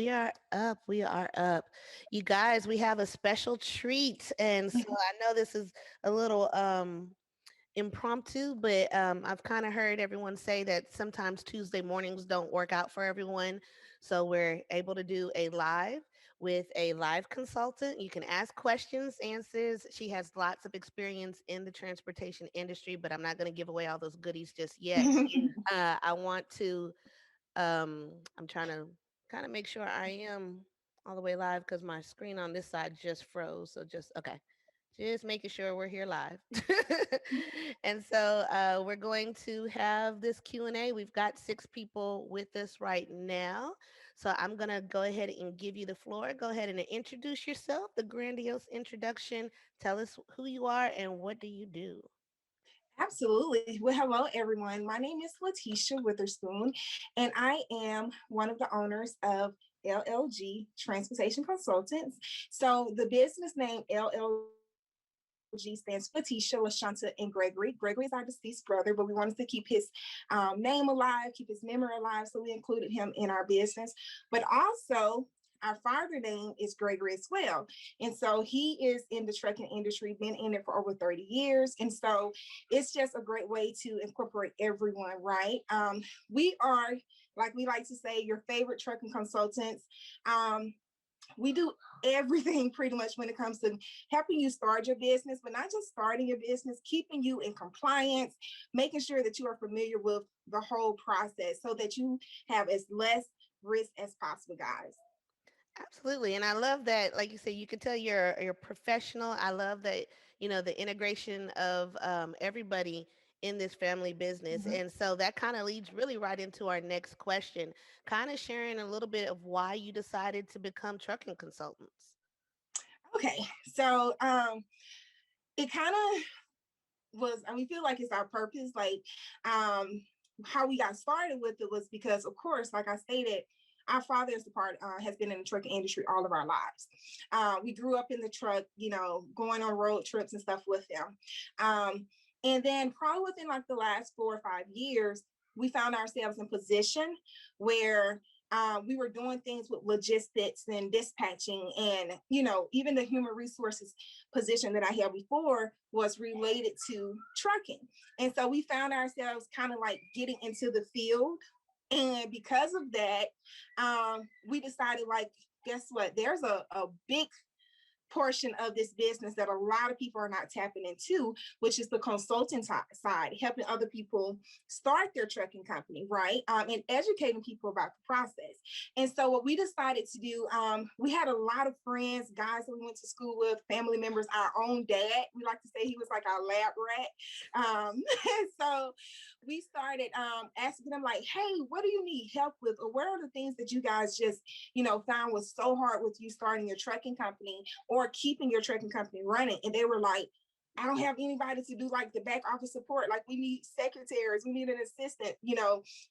we are up. We are up. You guys, we have a special treat. And so I know this is a little impromptu, but I've kind of heard everyone say that sometimes Tuesday mornings don't work out for everyone. So we're able to do a live with a live consultant. You can ask questions, answers. She has lots of experience in the transportation industry, but I'm not going to give away all those goodies just yet. I want to I'm trying to kind of make sure I am all the way live because my screen on this side just froze. So just okay. Just making sure we're here live. And so we're going to have this Q&A. We've got 6 people with us right now. So I'm going to go ahead and give you the floor. Go ahead and introduce yourself, the grandiose introduction. Tell us who you are and what do you do? Absolutely. Well, hello, everyone. My name is Letitia Witherspoon, and I am one of the owners of LLG Transportation Consultants. So the business name LLG stands for Letitia, LaShanta, and Gregory. Gregory is our deceased brother, but we wanted to keep his name alive, keep his memory alive, so we included him in our business. But also, our father name is Gregory as well. And so he is in the trucking industry, been in it for over 30 years. And so it's just a great way to incorporate everyone, right? We are, like we like to say, your favorite trucking consultants. We do everything pretty much when it comes to helping you start your business, but not just starting your business, keeping you in compliance, making sure that you are familiar with the whole process so that you have as less risk as possible, guys. Absolutely. And I love that, like you say, you can tell you're professional. I love that, the integration of everybody in this family business. Mhm. And so that kind of leads really right into our next question, kind of sharing a little bit of why you decided to become trucking consultants. Okay, so it kind of was, and we feel like it's our purpose. Like how we got started with it was because, of course, like I stated, our father is the part has been in the trucking industry all of our lives. We grew up in the truck, going on road trips and stuff with them. And then probably within like the last 4 or 5 years, we found ourselves in position where we were doing things with logistics and dispatching, and even the human resources position that I held before was related to trucking. And so we found ourselves kind of like getting into the field. And because of that, we decided, like, guess what? There's a big portion of this business that a lot of people are not tapping into, which is the consulting side, helping other people start their trucking company, right? And educating people about the process. And so what we decided to do, we had a lot of friends, guys that we went to school with, family members, our own dad. We like to say he was like our lab rat. And so we started asking them like, hey, what do you need help with? Or what are the things that you guys just, found was so hard with you starting your trucking company or keeping your trucking company running? And they were like, I don't have anybody to do like the back office support. Like, we need secretaries, we need an assistant.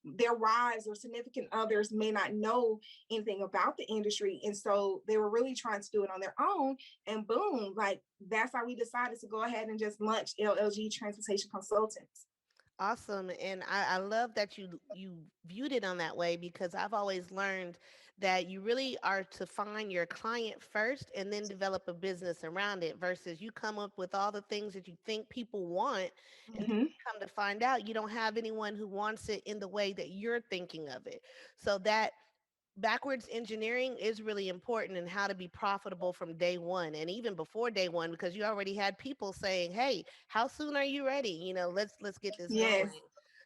Their wives or significant others may not know anything about the industry. And so they were really trying to do it on their own. And boom, like that's how we decided to go ahead and just launch LLG Transportation Consultants. Awesome. And I love that you viewed it on that way because I've always learned that you really are to find your client first and then develop a business around it versus you come up with all the things that you think people want and Mm-hmm. come to find out you don't have anyone who wants it in the way that you're thinking of it. So that backwards engineering is really important in how to be profitable from day one and even before day one because you already had people saying, hey, how soon are you ready, let's get this Yes. going.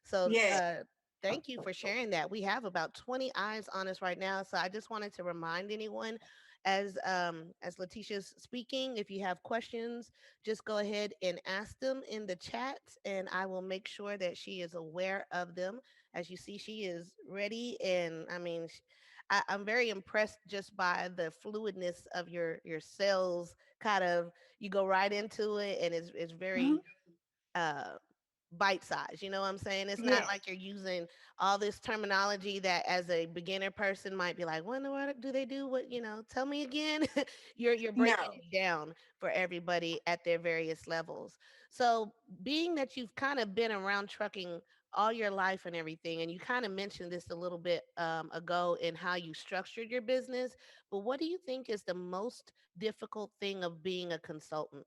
So Yes. thank you for sharing that. We have about 20 eyes on us right now, so I just wanted to remind anyone as Letitia's speaking, if you have questions, just go ahead and ask them in the chat and I will make sure that she is aware of them. As you see, she is ready, and I mean, I'm very impressed just by the fluidness of your sales. Kind of, you go right into it, and it's Mhm. very uh, bite size. You know what I'm saying? It's not Yes. like you're using all this terminology that, as a beginner person, might be like, "What in the world do they do? What Tell me again." You're breaking No. it down for everybody at their various levels. So, being that you've kind of been around trucking all your life and everything, and you kind of mentioned this a little bit ago in how you structured your business. But what do you think is the most difficult thing of being a consultant?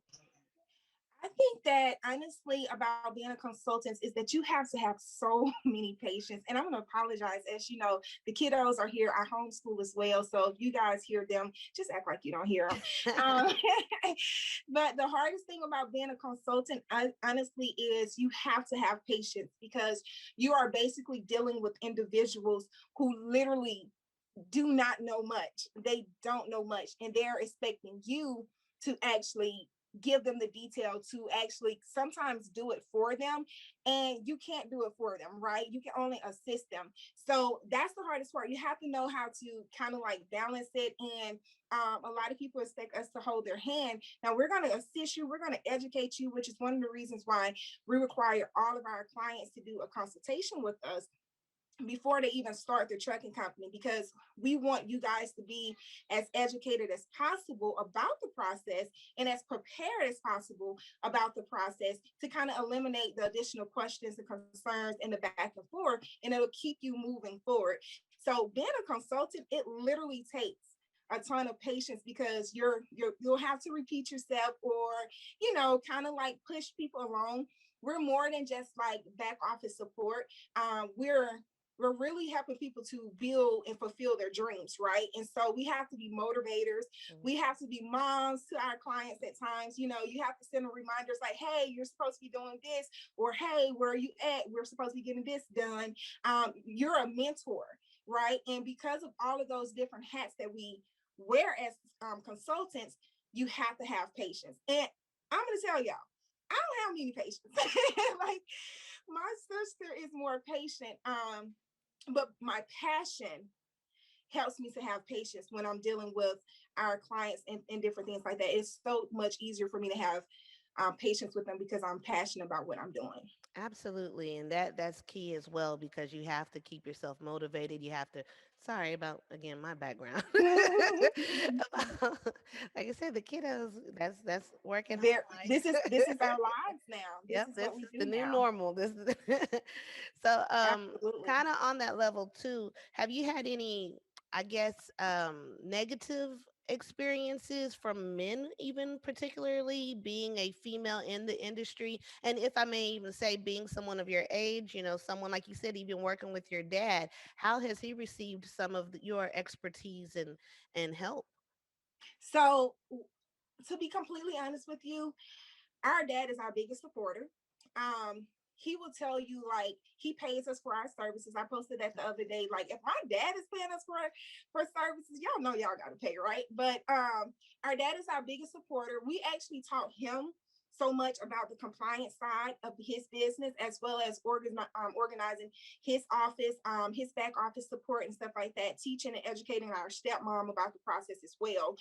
I think that honestly about being a consultant is that you have to have so many patients. And I'm going to apologize. As you know, the kiddos are here. I homeschool as well. So if you guys hear them, just act like you don't hear them. Um, but the hardest thing about being a consultant, honestly, is you have to have patience because you are basically dealing with individuals who literally do not know much. They don't know much. And they're expecting you to actually give them the detail, to actually sometimes do it for them, and you can't do it for them, right? You can only assist them. So that's the hardest part. You have to know how to kind of like balance it. And a lot of people expect us to hold their hand. Now we're going to assist you, we're going to educate you, which is one of the reasons why we require all of our clients to do a consultation with us before they even start their trucking company, because we want you guys to be as educated as possible about the process and as prepared as possible about the process to kind of eliminate the additional questions and concerns in the back and forth, and it'll keep you moving forward. So being a consultant, it literally takes a ton of patience because you'll have to repeat yourself, or kind of like push people along. We're more than just like back office support. We're really helping people to build and fulfill their dreams, right? And so we have to be motivators. Mhm. We have to be moms to our clients at times. You have to send them reminders like, hey, you're supposed to be doing this, or hey, where are you at? We're supposed to be getting this done. You're a mentor, right? And because of all of those different hats that we wear as consultants, you have to have patience. And I'm going to tell y'all, I don't have many patience. Like my sister is more patient. But my passion helps me to have patience when I'm dealing with our clients and different things like that. It's so much easier for me to have patience with them because I'm passionate about what I'm doing. Absolutely, and that's key as well because you have to keep yourself motivated. You have to. Sorry about again my background. Like I said, the kiddos. That's working There, hard. this is our lives now. This Yep, is this what we is the do new now. normal. This is so Absolutely. kind of on that level too. Have you had any, I guess, negative experiences from men, even particularly being a female in the industry? And if I may even say, being someone of your age, someone like you said, even working with your dad, how has he received some of your expertise and help? So to be completely honest with you, our dad is our biggest supporter. He will tell you like he pays us for our services. I posted that the other day. Like if my dad is paying us for services, y'all know y'all gotta pay, right? But our dad is our biggest supporter. We actually taught him so much about the compliance side of his business, as well as organizing his office, his back office support and stuff like that, teaching and educating our stepmom about the process as well.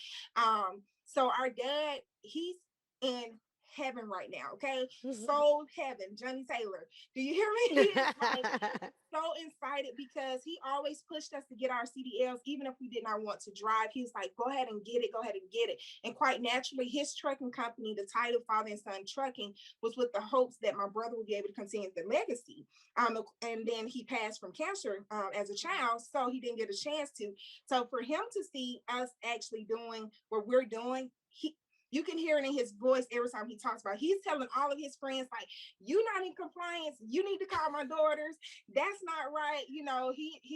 So our dad, he's in heaven right now, okay? Soul heaven, Johnny Taylor. Do you hear me? He is like so excited because he always pushed us to get our CDLs, even if we did not want to drive. He was like, go ahead and get it, go ahead and get it. And quite naturally, his trucking company, the title Father and Son Trucking, was with the hopes that my brother would be able to continue the legacy. And then he passed from cancer as a child, so he didn't get a chance to. So for him to see us actually doing what we're doing, you can hear it in his voice every time he talks about it. He's telling all of his friends, like, you're not in compliance. You need to call my daughters. That's not right. He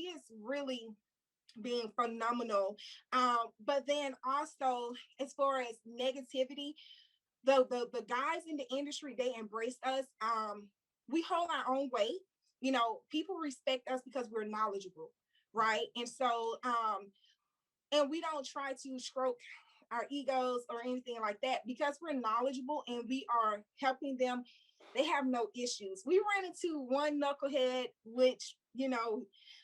is really being phenomenal. But then also, as far as negativity, the guys in the industry, they embrace us. We hold our own weight. People respect us because we're knowledgeable, right? And we don't try to stroke our egos or anything like that because we're knowledgeable and we are helping them. They have no issues. We ran into one knucklehead, which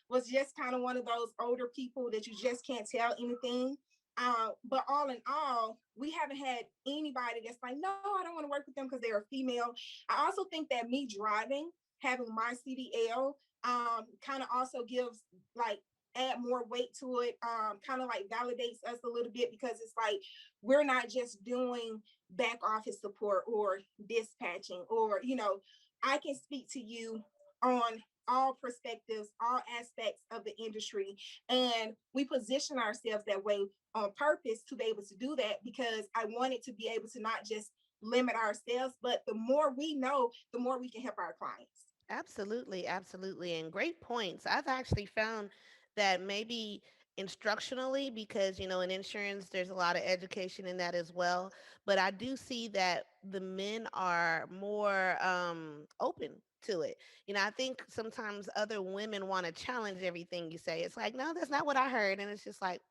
was just kind of one of those older people that you just can't tell anything. But all in all, we haven't had anybody that's like, no, I don't want to work with them because they're a female. I also think that me driving, having my CDL, kind of also gives like add more weight to it, kind of like validates us a little bit because it's like we're not just doing back office support or dispatching, or I can speak to you on all perspectives, all aspects of the industry. And we position ourselves that way on purpose to be able to do that, because I wanted to be able to not just limit ourselves, but the more we know, the more we can help our clients. Absolutely, absolutely. And great points. I've actually found that maybe instructionally, because, in insurance, there's a lot of education in that as well. But I do see that the men are more open to it. I think sometimes other women want to challenge everything you say. It's like, no, that's not what I heard. And it's just like,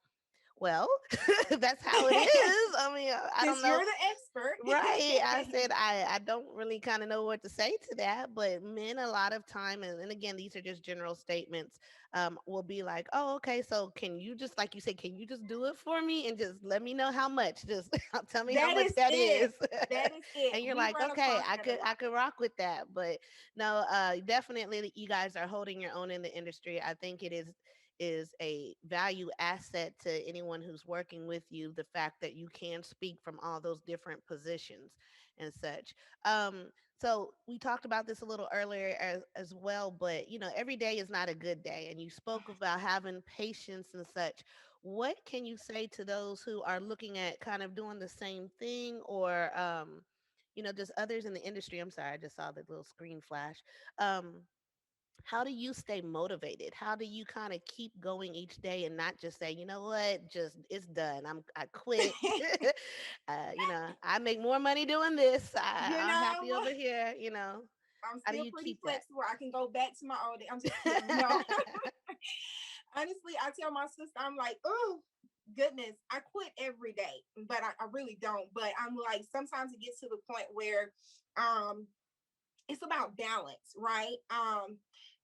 well, that's how it is. I mean, I don't Since know. you're the expert. Right. I said I don't really kind of know what to say to that, but men a lot of time, and again, these are just general statements, will be like, oh, okay, so can you just, like you said, can you just do it for me and just let me know how much? Just tell me how That much is that it. is. That is it. And you're We like, run okay, across I that a could I lot. could rock with that. But no, definitely you guys are holding your own in the industry. I think it is a value asset to anyone who's working with you, the fact that you can speak from all those different positions and such. So we talked about this a little earlier as well, but every day is not a good day. And you spoke about having patience and such. What can you say to those who are looking at kind of doing the same thing, or just others in the industry? I'm sorry, I just saw the little screen flash. Um, how do you stay motivated? How do you kind of keep going each day and not just say, you know what, just it's done. I quit. I make more money doing this. You I'm happy know, over here. I'm How do still you pretty keep that? flexible. I can go back to my old day. I'm just kidding. No. Honestly, I tell my sister, I'm like, oh, goodness, I quit every day, but I really don't. But I'm like, sometimes it gets to the point where um it's about balance, right?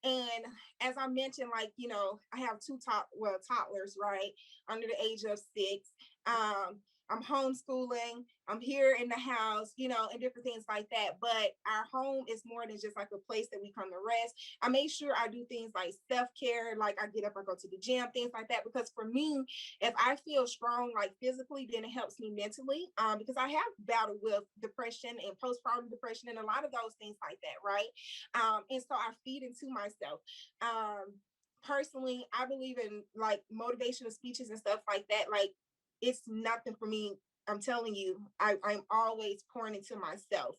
And as I mentioned, like, I have two toddlers, right, under the age of 6. I'm homeschooling, I'm here in the house, and different things like that. But our home is more than just like a place that we come to rest. I make sure I do things like self-care, like I get up, I go to the gym, things like that. Because for me, if I feel strong, like physically, then it helps me mentally. Because I have battled with depression and postpartum depression and a lot of those things like that, right? And so I feed into myself. Personally, I believe in like motivational speeches and stuff like that. Like, it's nothing for me. I'm telling you, I'm always pouring into myself.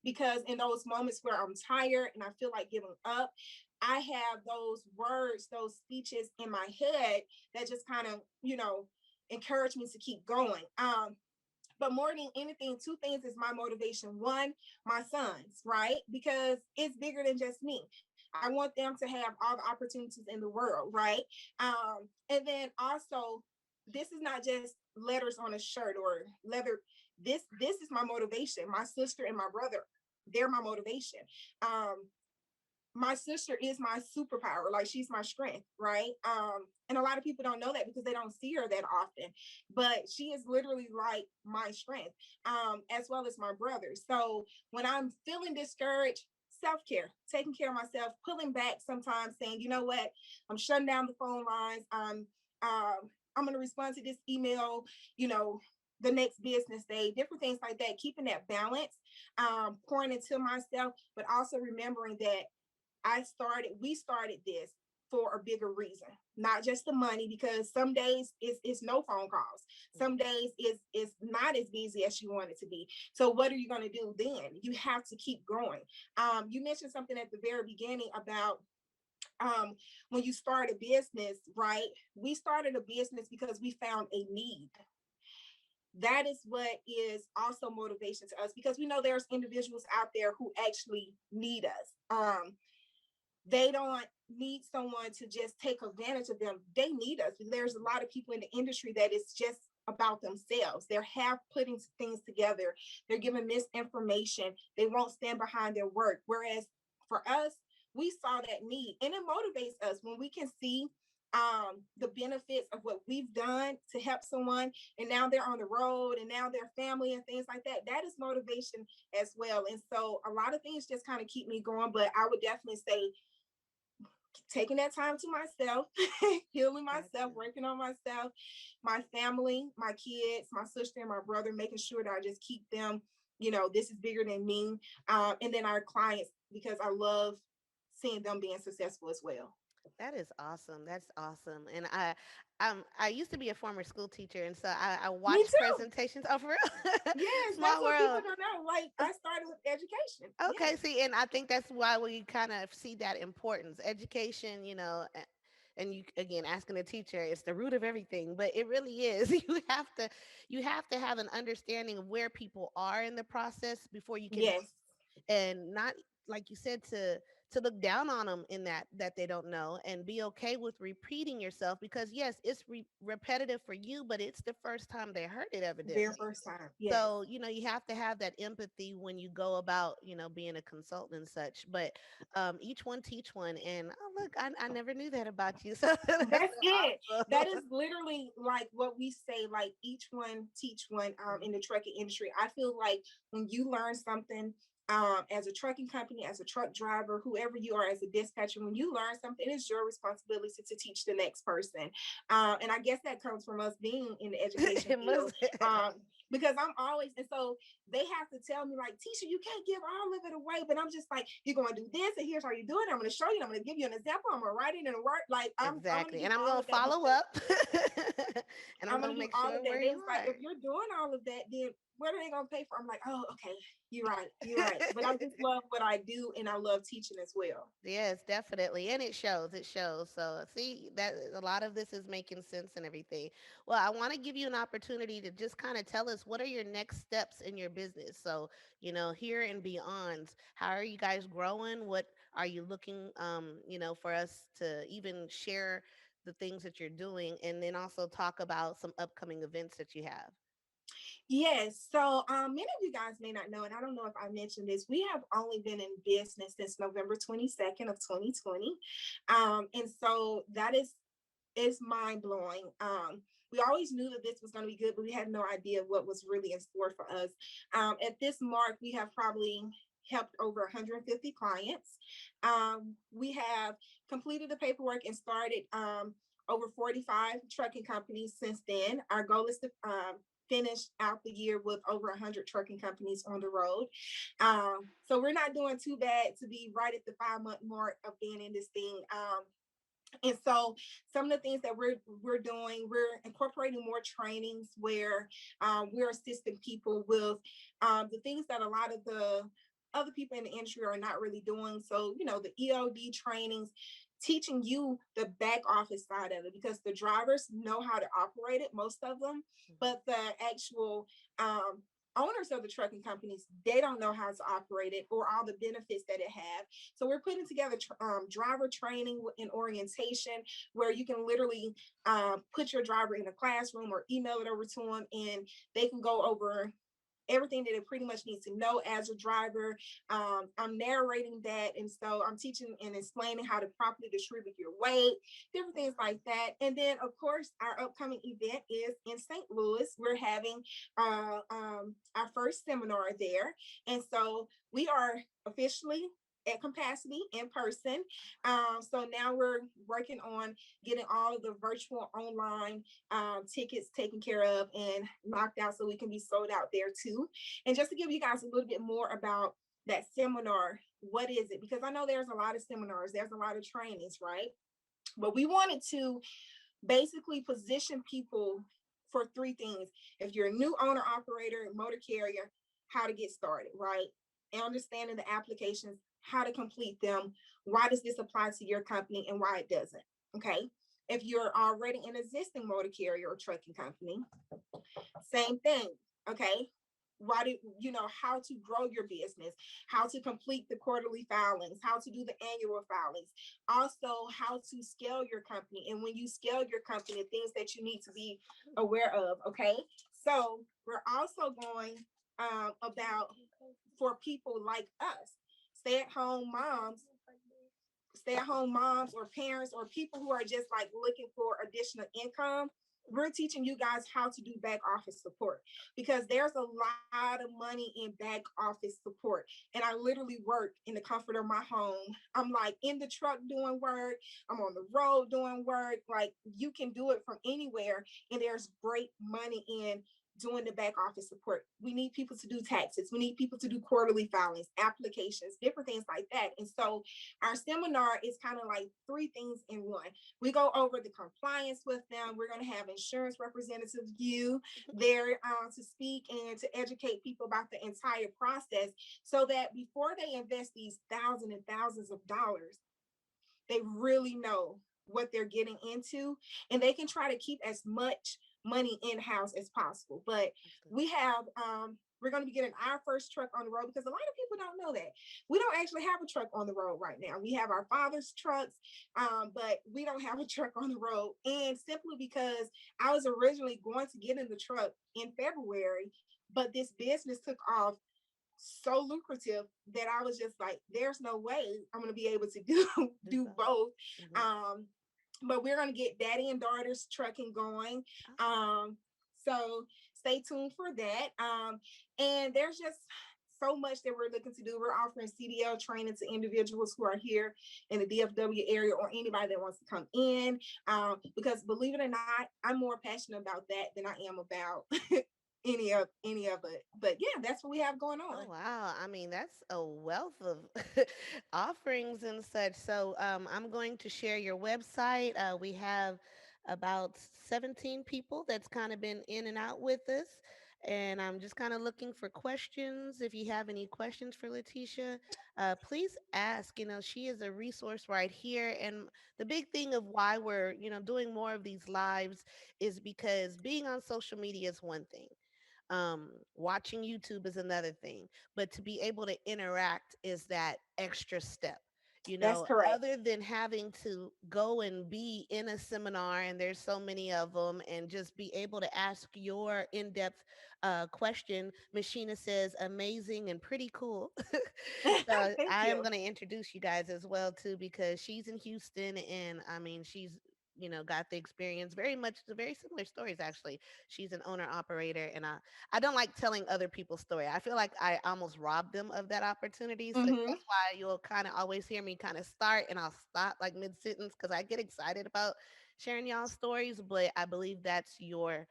Because in those moments where I'm tired and I feel like giving up, I have those words, those speeches in my head that just kind of, encourage me to keep going. But more than anything, two things is my motivation. One, my sons, right? Because it's bigger than just me. I want them to have all the opportunities in the world, right? And then also, this is not just letters on a shirt or leather. This is my motivation. My sister and my brother, they're my motivation. My sister is my superpower. Like, she's my strength, right? And a lot of people don't know that because they don't see her that often, but she is literally like my strength, as well as my brother. So when I'm feeling discouraged, self-care, taking care of myself, pulling back sometimes, saying, you know what, I'm shutting down the phone lines. I'm going to respond to this email, you know, the next business day, different things like that, keeping that balance, pouring into myself, but also remembering that we started this for a bigger reason, not just the money, because some days it's no phone calls. Some days it's not as busy as you want it to be. So what are you going to do then? You have to keep growing. You mentioned something at the very beginning about when you start a business, right? We started a business because we found a need. That is what is also motivation to us, because we know there's individuals out there who actually need us. They don't need someone to just take advantage of them. They need us. There's a lot of people in the industry that is just about themselves. They're half putting things together. They're giving misinformation. They won't stand behind their work. Whereas for us, we saw that need, and it motivates us when we can see the benefits of what we've done to help someone, and now they're on the road, and now their family and things like that. That is motivation as well. And so a lot of things just kind of keep me going, but I would definitely say taking that time to myself, healing myself, Gotcha. working on myself, my family, my kids, my sister and my brother, making sure that I just keep them, this is bigger than me. And then our clients, because I love seeing them being successful as well. That is awesome. That's awesome. And I used to be a former school teacher, and so I Me watched too. presentations. Oh, for real? Yes, that's Small what people world. don't know. Like I started with education. Okay, Yes, see, and I think that's why we kind of see that importance. Education, and you again asking a teacher, it's the root of everything, but it really is. You have to have an understanding of where people are in the process before you can, yes, and not, like you said, to look down on them in that they don't know, and be okay with repeating yourself, because yes, it's repetitive for you, but it's the first time they heard it, very evidently. first time. Yes. So, you have to have that empathy when you go about, being a consultant and such. But each one teach one. And oh, look, I never knew that about you. So that's That's it. awesome. That is literally like what we say, like each one teach one in the trucking industry. I feel like when you learn something as a trucking company, as a truck driver, whoever you are, as a dispatcher, when you learn something, it is your responsibility to teach the next person. And I guess that comes from us being in the education It field. must. Because I'm always, and so they have to tell me, like, Tisha, you can't give all of it away. But I'm just like, you're going to do this, and here's how you do it. I'm going to show you. I'm going to give you an example. I'm going to write it in a word. Like, I'm going to Exactly. do And I'm all going of to that follow because up. And I'm I'm going going to to do make all sure of that. where They you was like, if are. you're doing all of that, then what are they going to pay for? I'm like, oh, okay. You're right. You're right. But I just love what I do, and I love teaching as well. Yes, definitely. And it shows. It shows. So, see, that a lot of this is making sense and everything. Well, I want to give you an opportunity to just kind of tell us, what are your next steps in your business? So, here and beyond, how are you guys growing? What are you looking, for us to even share the things that you're doing, and then also talk about some upcoming events that you have? Yes. So many of you guys may not know, and I don't know if I mentioned this, we have only been in business since November 22nd of 2020. And so that is mind blowing. We always knew that this was going to be good, but we had no idea what was really in store for us. At this mark, we have probably helped over 150 clients. We have completed the paperwork and started over 45 trucking companies since then. Our goal is to finish out the year with over 100 trucking companies on the road. So we're not doing too bad to be right at the 5 month mark of being in this thing. And so some of the things that we're doing, we're incorporating more trainings where we're assisting people with the things that a lot of the other people in the industry are not really doing. So, the EOD trainings, teaching you the back office side of it, because the drivers know how to operate it, most of them, but the actual owners of the trucking companies, they don't know how to operate it or all the benefits that it have. So we're putting together driver training and orientation, where you can literally put your driver in a classroom or email it over to them, and they can go over everything that it pretty much needs to know as a driver. I'm narrating that, and so I'm teaching and explaining how to properly distribute your weight, different things like that. And then, of course, our upcoming event is in St. Louis. We're having our first seminar there, and so we are officially at capacity in person. So now we're working on getting all of the virtual online tickets taken care of and knocked out, so we can be sold out there too. And just to give you guys a little bit more about that seminar, what is it? Because I know there's a lot of seminars, there's a lot of trainings, right? But we wanted to basically position people for three things. If you're a new owner operator, motor carrier, how to get started, right? And understanding the applications, how to complete them, why does this apply to your company and why it doesn't. Okay. If you're already an existing motor carrier or trucking company, same thing. Okay. Why do you know how to grow your business, how to complete the quarterly filings, how to do the annual filings, also how to scale your company, and when you scale your company, things that you need to be aware of. Okay, so we're also going about for people like us, stay-at-home moms, stay-at-home moms or parents or people who are just like looking for additional income. We're teaching you guys how to do back office support, because there's a lot of money in back office support. And I literally work in the comfort of my home. I'm like in the truck doing work, I'm on the road doing work. Like, you can do it from anywhere, and there's great money in doing the back office support. We need people to do taxes. We need people to do quarterly filings, applications, different things like that. And so our seminar is kind of like three things in one. We go over the compliance with them. We're going to have insurance representatives you there to speak and to educate people about the entire process, so that before they invest these thousands and thousands of dollars, they really know what they're getting into, and they can try to keep as much money in-house as possible. But we have we're going to be getting our first truck on the road, because a lot of people don't know that we don't actually have a truck on the road right now. We have our father's trucks, but we don't have a truck on the road. And simply because I was originally going to get in the truck in February, but this business took off so lucrative that I was just like, there's no way I'm going to be able to do both. Um, but we're going to get daddy and daughter's trucking going. So stay tuned for that. And there's just so much that we're looking to do. We're offering CDL training to individuals who are here in the DFW area, or anybody that wants to come in. Because believe it or not, I'm more passionate about that than I am about any of it. But yeah, that's what we have going Oh on. wow. I mean, that's a wealth of offerings and such. So I'm going to share your website. We have about 17 people that's kind of been in and out with us. And I'm just kind of looking for questions. If you have any questions for Letitia, please ask. You know, she is a resource right here. And the big thing of why we're, doing more of these lives is because being on social media is one thing, watching YouTube is another thing, but to be able to interact is that extra step. That's correct. Other than having to go and be in a seminar, and there's so many of them, and just be able to ask your in-depth question. Machina says amazing and pretty cool. So Thank I am you. going to introduce you guys as well too, because she's in Houston, and I mean, she's got the experience, very much very similar stories actually. She's an owner operator, and I don't like telling other people's story. I feel like I almost robbed them of that opportunity. So Mm-hmm. that's why you'll kind of always hear me kind of start and I'll stop like mid sentence, because I get excited about sharing y'all's stories. But I believe that's your,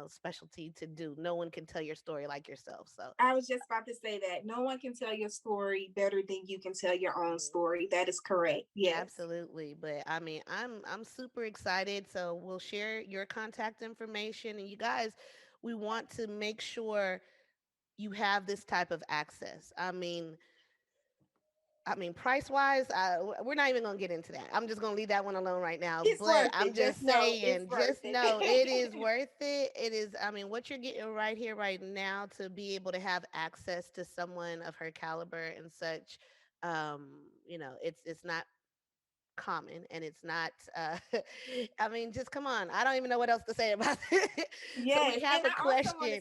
specialty to do. No one can tell your story like yourself. So I was just about to say that no one can tell your story better than you can tell your own mhm. story. That is correct. Yes. Absolutely. But I mean, I'm super excited. So we'll share your contact information, and you guys, we want to make sure you have this type of access. I mean, price wise, we're not even gonna get into that. I'm just gonna leave that one alone right now. It's But worth I'm it. Just just know it's saying, worth just know it is it. worth it. It is. I mean, what you're getting right here, right now, to be able to have access to someone of her caliber and such. It's not common, and it's not. I mean, just come on. I don't even know what else to say about it. So we Yes. have And a question.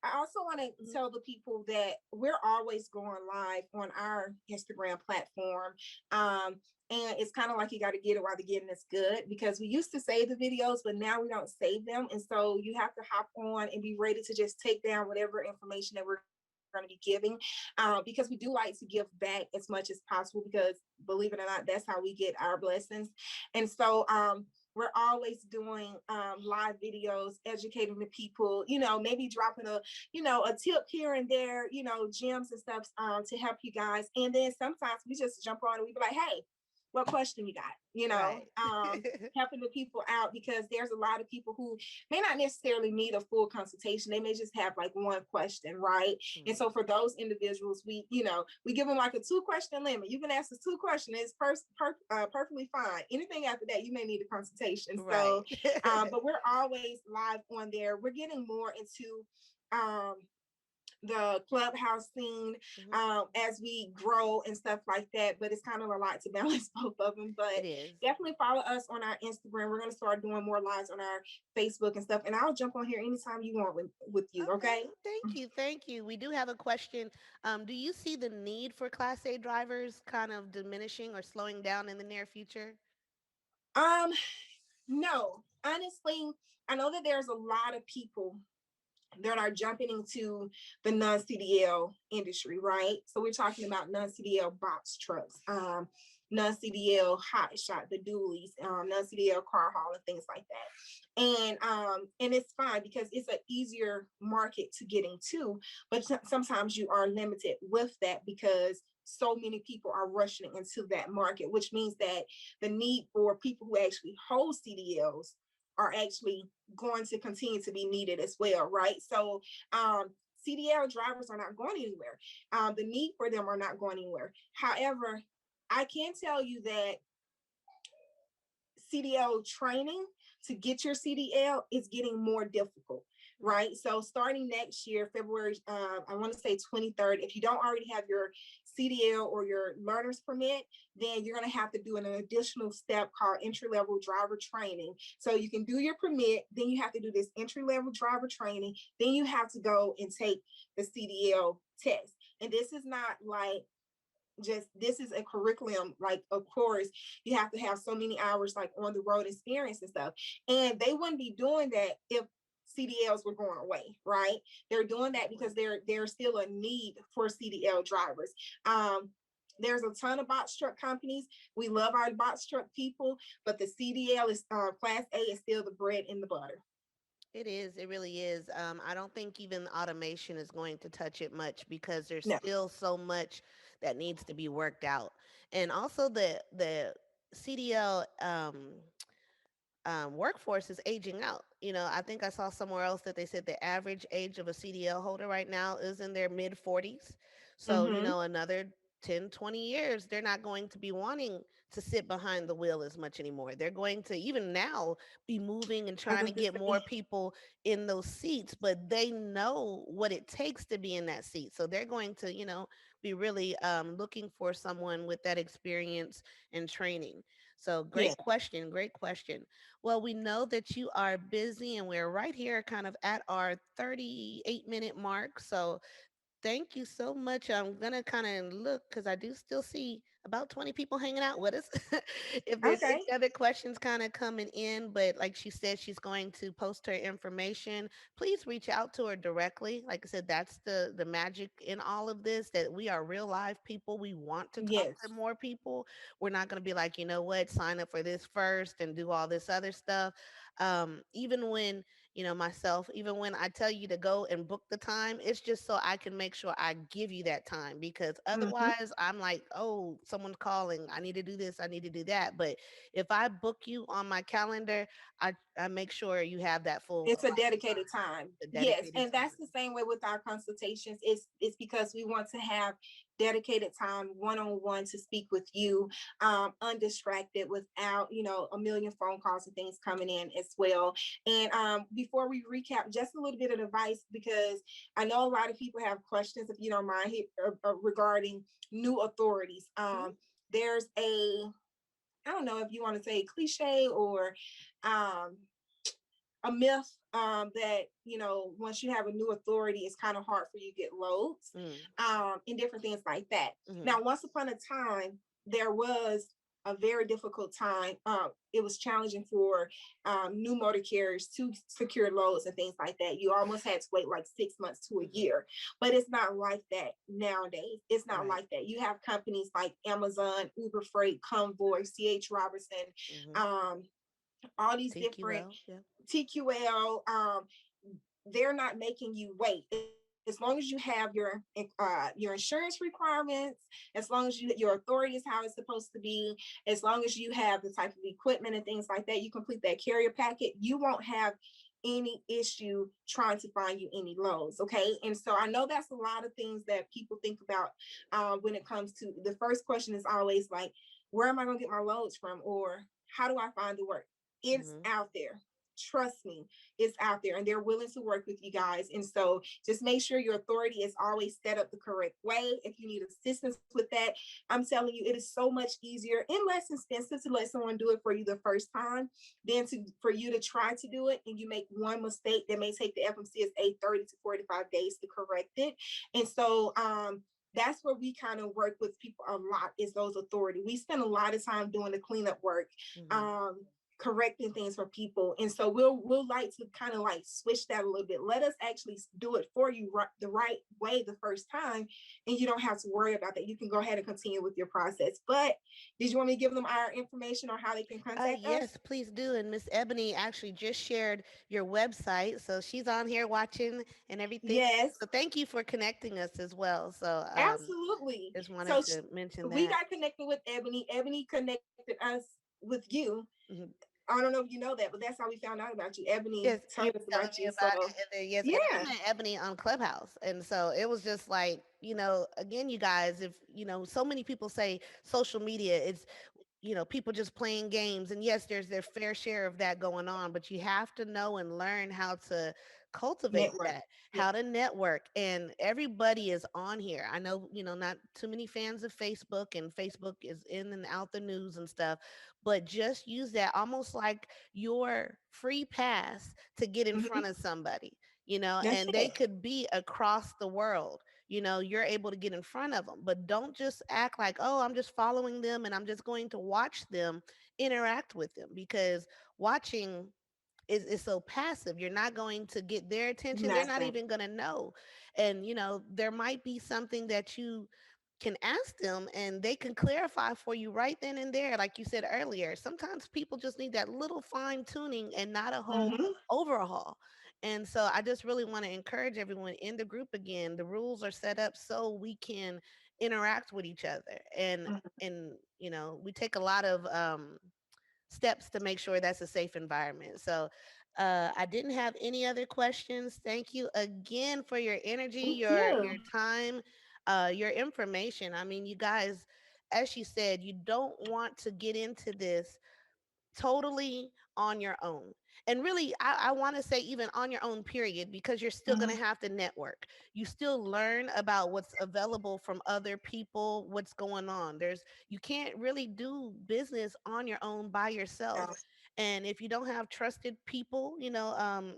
I also want to Mhm. tell the people that we're always going live on our Instagram platform. And it's kind of like you got to get it while the getting is good, because we used to save the videos, but now we don't save them. And so you have to hop on and be ready to just take down whatever information that we're going to be giving, because we do like to give back as much as possible, because believe it or not, that's how we get our blessings. And so we're always doing live videos, educating the people, maybe dropping a tip here and there, gems and stuff to help you guys. And then sometimes we just jump on and we be like, hey, what question you got? Right. Helping the people out, because there's a lot of people who may not necessarily need a full consultation. They may just have like one question, right? And so for those individuals, we give them like a 2-question limit. You can ask us 2 questions. It's perfectly fine. Anything after that, you may need a consultation. Right. So, but we're always live on there. We're getting more into um, the clubhouse scene Mhm. as we grow and stuff like that, but it's kind of a lot to balance both of them. But It is. definitely follow us on our Instagram. We're going to start doing more lives on our Facebook and stuff, and I'll jump on here anytime you want with you. Okay, Okay. thank you, thank you. We do have a question. Do you see the need for Class A drivers kind of diminishing or slowing down in the near future? um no, honestly, I know that there's a lot of people that are jumping into the non-CDL industry, right? So we're talking about non-CDL box trucks. non-CDL hot shot, the dualies, non-CDL car haul and things like that. And it's fine because it's an easier market to get into, but sometimes you are limited with that because so many people are rushing into that market, which means that the need for people who actually hold CDLs are actually going to continue to be needed as well, right? So CDL drivers are not going anywhere. The need for them are not going anywhere. However, I can tell you that CDL training to get your CDL is getting more difficult, right? So starting next year, February, I want to say 23rd, if you don't already have your CDL or your learner's permit, then you're going to have to do an additional step called entry-level driver training. So you can do your permit, then you have to do this entry-level driver training, then you have to go and take the CDL test. And this is not like just this is a curriculum, like of course you have to have so many hours like on the road experience and stuff, and they wouldn't be doing that if CDLs were going away, right? They're doing that because there's still a need for CDL drivers. There's a ton of box truck companies. We love our box truck people, but the CDL is class A is still the bread and the butter. It is. It really is. I don't think even automation is going to touch it much because there's No. still so much that needs to be worked out. And also the CDL workforce is aging out. I think I saw somewhere else that they said the average age of a CDL holder right now is in their mid 40s. So, Mm-hmm. another 10, 20 years, they're not going to be wanting to sit behind the wheel as much anymore. They're going to, even now, be moving and I was trying to going to get more say, people in those seats, but they know what it takes to be in that seat. So they're going to, be really looking for someone with that experience and training. So yeah. great question. Great question. Well, we know that you are busy and we're right here kind of at our 38-minute mark. So thank you so much. I'm going to kind of look because I do still see about 20 people hanging out with us. If there's Okay. any other questions kind of coming in, but like she said, she's going to post her information. Please reach out to her directly. Like I said, that's the magic in all of this, that we are real live people. We want to talk Yes. to more people. We're not going to be like, you know what, sign up for this first and do all this other stuff. Even when myself, even when I tell you to go and book the time, it's just so I can make sure I give you that time, because Mm-hmm. otherwise I'm like, oh, someone's calling. I need to do this. I need to do that. But if I book you on my calendar, I make sure you have that full It's a quality dedicated time, time. the Yes, dedicated and that's the time. same way with our consultations. It's because we want to have dedicated time one-on-one to speak with you, undistracted, without a million phone calls and things coming in as well. And before we recap, just a little bit of advice, because I know a lot of people have questions, if you don't mind, regarding new authorities. Mhm. There's I don't know if you want to say cliche or um a myth, that once you have a new authority, it's kind of hard for you to get loads, Mm. and different things like that. Mhm. Now, once upon a time, there was a very difficult time. It was challenging for new motor carriers to secure loads and things like that. You almost had to wait like 6 months to a Mhm. year, but it's not like that nowadays. It's not Right. like that. You have companies like Amazon, Uber Freight, Convoy, CH Robertson, Mhm. um, all these different TQL. Yeah. TQL. They're not making you wait. As long as you have your insurance requirements, as long as your authority is how it's supposed to be, as long as you have the type of equipment and things like that, you complete that carrier packet, you won't have any issue trying to find you any loads. Okay. And so I know that's a lot of things that people think about when it comes to the first question is always like, where am I going to get my loads from? Or how do I find the work? It's Mhm. out there. Trust me, it's out there, and they're willing to work with you guys. And so just make sure your authority is always set up the correct way. If you need assistance with that, I'm telling you, it is so much easier and less expensive to let someone do it for you the first time than for you to try to do it and you make one mistake that may take the FMCSA 30 to 45 days to correct it. And so that's where we kind of work with people a lot, is those authority. We spend a lot of time doing the cleanup work. Mhm. Um, correcting things for people. And so we'll like to kind of like switch that a little bit. Let us actually do it for you the right way the first time, and you don't have to worry about that. You can go ahead and continue with your process. But did you want me to give them our information or how they can contact us? Yes, please do. And Miss Ebony actually just shared your website, so she's on here watching and everything. Yes, So thank you for connecting us as well. So absolutely. just wanted So to mention we that. got connected with Ebony. Ebony connected us with you. Mhm. I don't know if you know that, but that's how we found out about you. Ebony Yes, you told us were telling about me you. about So it, and then yes, and I yeah, met Ebony on Clubhouse, and so it was just like, again, you guys, if so many people say social media, it's people just playing games. And yes, there's their fair share of that going on, but you have to know and learn how to cultivate network. that, Yeah. how to network. And everybody is on here. I know, not too many fans of Facebook, and Facebook is in and out the news and stuff, but just use that almost like your free pass to get in Hmm. front of somebody, That's and they it. could be across the world. You're able to get in front of them, but don't just act like, oh, I'm just following them and I'm just going to watch them interact with them, because watching is so passive. You're not going to get their attention. They're not Nothing. even going to know. And there might be something that you can ask them and they can clarify for you right then and there. Like you said earlier, sometimes people just need that little fine tuning and not a whole Hmm. overhaul. And so I just really want to encourage everyone in the group. Again, the rules are set up so we can interact with each other, and we take a lot of steps to make sure that's a safe environment. So I didn't have any other questions. Thank you again for your energy, Thank your you. time, your information. I mean, you guys, as she said, you don't want to get into this totally on your own. And really, I want to say even on your own, period, because you're still going Hmm. to have to network. You still learn about what's available from other people, what's going on. You can't really do business on your own by yourself. No, And if you don't have trusted people,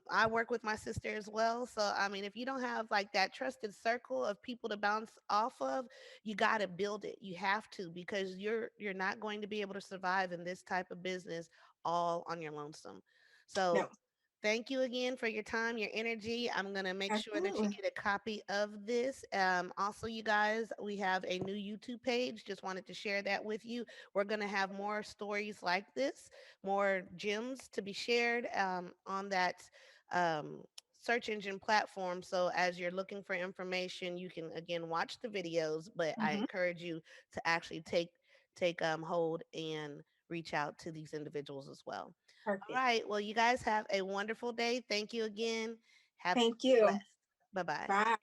I work with my sister as well. So, I mean, if you don't have like that trusted circle of people to bounce off of, you got to build it. You have to, because you're not going to be able to survive in this type of business all on your lonesome. So no, thank you again for your time, your energy. I'm going to make sure that you absolutely. get a copy of this. Also, you guys, we have a new YouTube page. Just wanted to share that with you. We're going to have more stories like this, more gems to be shared on that search engine platform. So as you're looking for information, you can again watch the videos, but I Hmm. encourage you to actually take hold and reach out to these individuals as well. All Perfect. right. Well, you guys have a wonderful day. Thank you again. Have Thank be you. blessed. Bye bye. Bye.